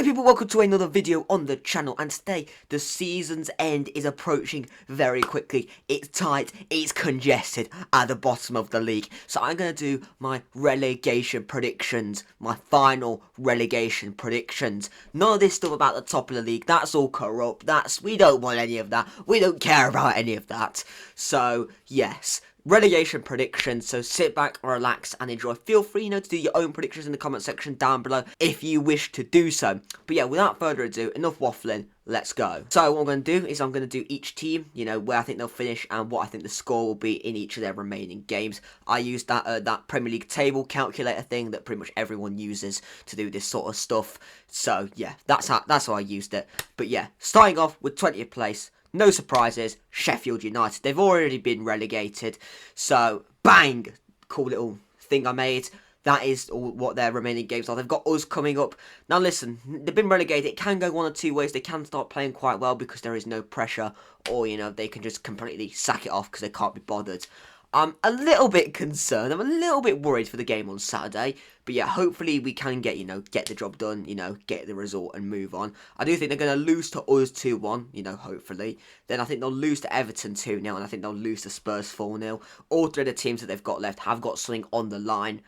Hi people, welcome to another video on the channel, and today the season's end is approaching very quickly. It's tight, it's congested at the bottom of the league, so I'm going to do my relegation predictions, my final relegation predictions. None of this stuff about the top of the league, that's all corrupt, we don't want any of that, we don't care about any of that. So yes, relegation predictions, so sit back, relax and enjoy. Feel free, to do your own predictions in the comment section down below if you wish to do so. But yeah, without further ado, enough waffling, let's go. So what I'm going to do is I'm going to do each team, where I think they'll finish and what I think the score will be in each of their remaining games. I use that Premier League table calculator thing that pretty much everyone uses to do this sort of stuff. So yeah, that's how I used it. But yeah, starting off with 20th place. No surprises, Sheffield United. They've already been relegated. So, bang! Cool little thing I made. That is what their remaining games are. They've got us coming up. Now listen, they've been relegated. It can go one or two ways. They can start playing quite well because there is no pressure. Or, they can just completely sack it off because they can't be bothered. I'm a little bit concerned. I'm a little bit worried for the game on Saturday. But yeah, hopefully we can get the job done, get the result and move on. I do think they're going to lose to us 2-1, hopefully. Then I think they'll lose to Everton 2-0 and I think they'll lose to Spurs 4-0. All three of the teams that they've got left have got something on the line,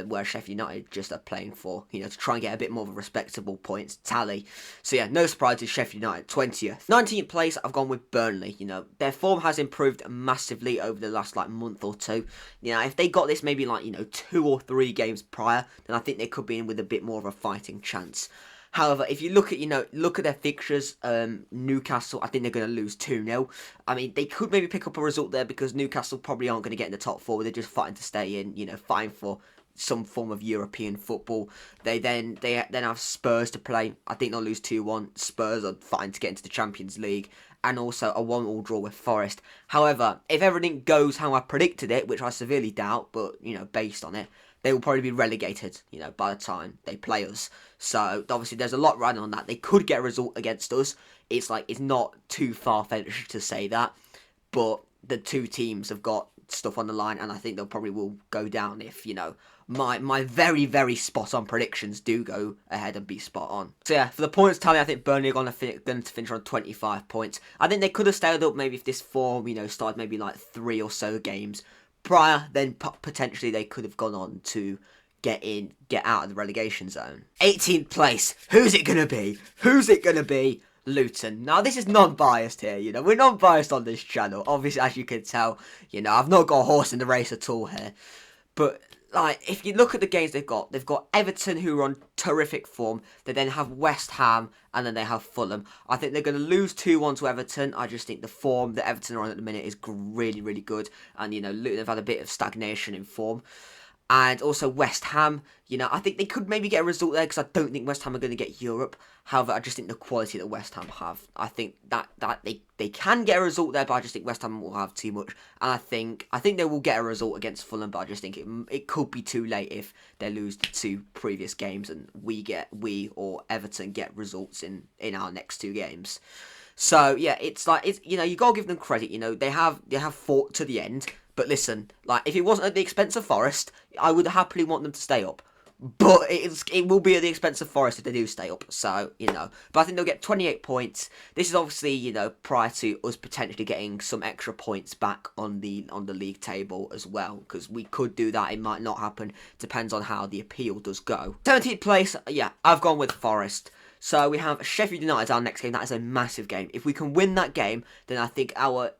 where Sheffield United just are playing for, to try and get a bit more of a respectable points tally. So yeah, no surprises, Sheffield United, 20th. 19th place, I've gone with Burnley, Their form has improved massively over the last, month or two. If they got this maybe, 2 or 3 games prior, then I think they could be in with a bit more of a fighting chance. However, if you look at their fixtures, Newcastle, I think they're going to lose 2-0. I mean, they could maybe pick up a result there because Newcastle probably aren't going to get in the top 4. They're just fighting to stay in, fighting for some form of European football. They then have Spurs to play. I think they'll lose 2-1. Spurs are fighting to get into the Champions League. And also a 1-1 draw with Forest. However, if everything goes how I predicted it, which I severely doubt, but, based on it, they will probably be relegated, by the time they play us. So, obviously, there's a lot riding on that. They could get a result against us. It's not too far-fetched to say that. But the two teams have got stuff on the line, and I think they'll probably will go down if, my very, very spot-on predictions do go ahead and be spot-on. So, yeah, for the points tally, I think Burnley are going to finish on 25 points. I think they could have stayed up maybe if this form, started maybe 3 or so games prior, then potentially they could have gone on to get out of the relegation zone. 18th place. Who's it going to be? Who's it going to be? Luton. Now, this is non-biased here, We're non-biased on this channel. Obviously, as you can tell, I've not got a horse in the race at all here. But, if you look at the games they've got Everton, who are on terrific form. They then have West Ham, and then they have Fulham. I think they're going to lose 2-1 to Everton. I just think the form that Everton are on at the minute is really, really good. And, Luton have had a bit of stagnation in form. And also West Ham, I think they could maybe get a result there because I don't think West Ham are going to get Europe. However, I just think the quality that West Ham have, I think that they can get a result there, but I just think West Ham will have too much. And I think they will get a result against Fulham, but I just think it could be too late if they lose the 2 previous games and we or Everton get results in our next 2 games. So yeah, it's you gotta give them credit. They have fought to the end. But listen, if it wasn't at the expense of Forest, I would happily want them to stay up. But it will be at the expense of Forest if they do stay up. So, But I think they'll get 28 points. This is obviously, prior to us potentially getting some extra points back on the league table as well. Because we could do that. It might not happen. Depends on how the appeal does go. 17th place, yeah, I've gone with Forest. So we have Sheffield United our next game. That is a massive game. If we can win that game, then I think our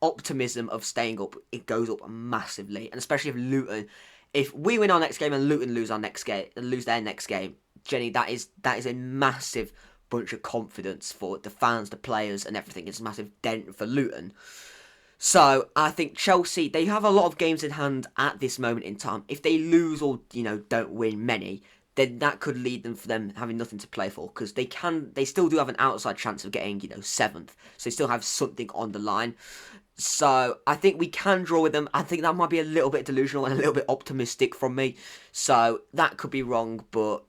optimism of staying up, it goes up massively. And especially if we win our next game and Luton lose their next game, Jenny, that is a massive bunch of confidence for the fans, the players, and everything. It's a massive dent for Luton. So I think Chelsea, they have a lot of games in hand at this moment in time. If they lose or don't win many, then that could lead them for them having nothing to play for, because they still do have an outside chance of getting 7th, so they still have something on the line. So I think we can draw with them. I think that might be a little bit delusional and a little bit optimistic from me, so that could be wrong, but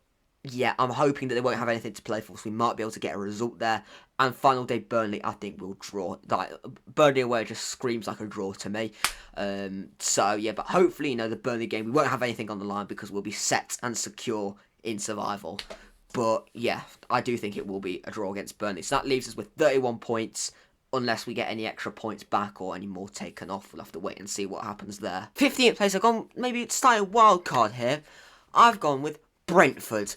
yeah, I'm hoping that they won't have anything to play for, so we might be able to get a result there. And final day, Burnley, I think we'll draw. Burnley away just screams like a draw to me. So yeah, but hopefully, the Burnley game, we won't have anything on the line because we'll be set and secure in survival. But yeah, I do think it will be a draw against Burnley. So that leaves us with 31 points. Unless we get any extra points back or any more taken off. We'll have to wait and see what happens there. 15th place, I've gone maybe starting wild card here. I've gone with Brentford.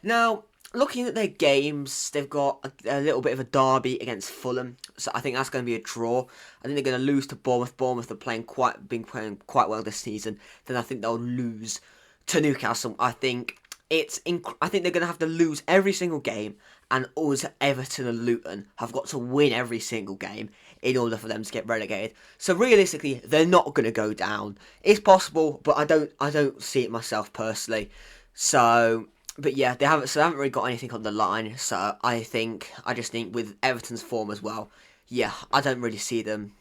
Now, looking at their games, they've got a little bit of a derby against Fulham. So I think that's going to be a draw. I think they're going to lose to Bournemouth. Bournemouth are been playing quite well this season. Then I think they'll lose to Newcastle. I think they're going to have to lose every single game, and us, Everton and Luton, have got to win every single game in order for them to get relegated. So realistically, they're not going to go down. It's possible, but I don't see it myself personally. So, but yeah, they haven't really got anything on the line. So I just think with Everton's form as well, yeah, I don't really see them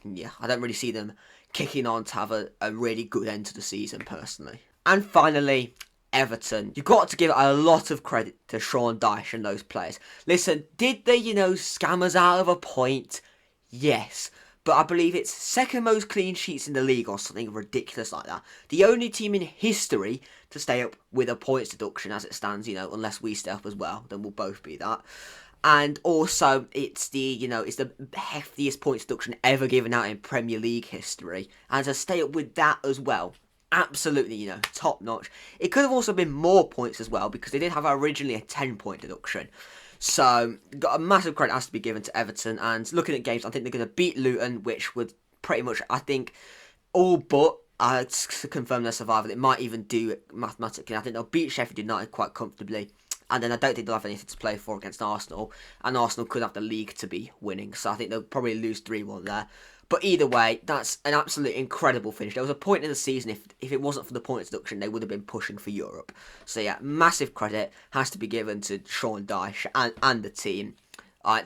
kicking on to have a really good end to the season personally. And finally, Everton. You've got to give a lot of credit to Sean Dyche and those players. Listen, did they, scam us out of a point? Yes. But I believe it's second most clean sheets in the league or something ridiculous like that. The only team in history to stay up with a points deduction as it stands, unless we stay up as well, then we'll both be that. And also, it's the heftiest points deduction ever given out in Premier League history. And to stay up with that as well, absolutely, top notch. It could have also been more points as well because they did have originally a 10-point deduction. So, got a massive credit has to be given to Everton. And looking at games, I think they're going to beat Luton, which would pretty much, I think, all but to confirm their survival. They might even do it mathematically. I think they'll beat Sheffield United quite comfortably. And then I don't think they'll have anything to play for against Arsenal. And Arsenal could have the league to be winning. So I think they'll probably lose 3-1 there. But either way, that's an absolutely incredible finish. There was a point in the season, if it wasn't for the points deduction, they would have been pushing for Europe. So yeah, massive credit has to be given to Sean Dyche and the team.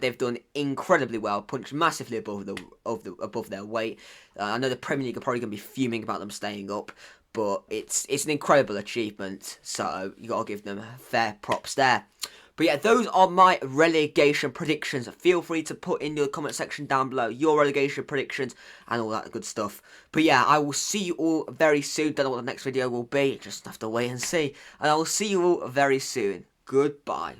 They've done incredibly well, punched massively above their weight. I know the Premier League are probably going to be fuming about them staying up, but it's an incredible achievement. So you got to give them fair props there. But yeah, those are my relegation predictions. Feel free to put in your comment section down below your relegation predictions and all that good stuff. But yeah, I will see you all very soon. Don't know what the next video will be. Just have to wait and see. And I will see you all very soon. Goodbye.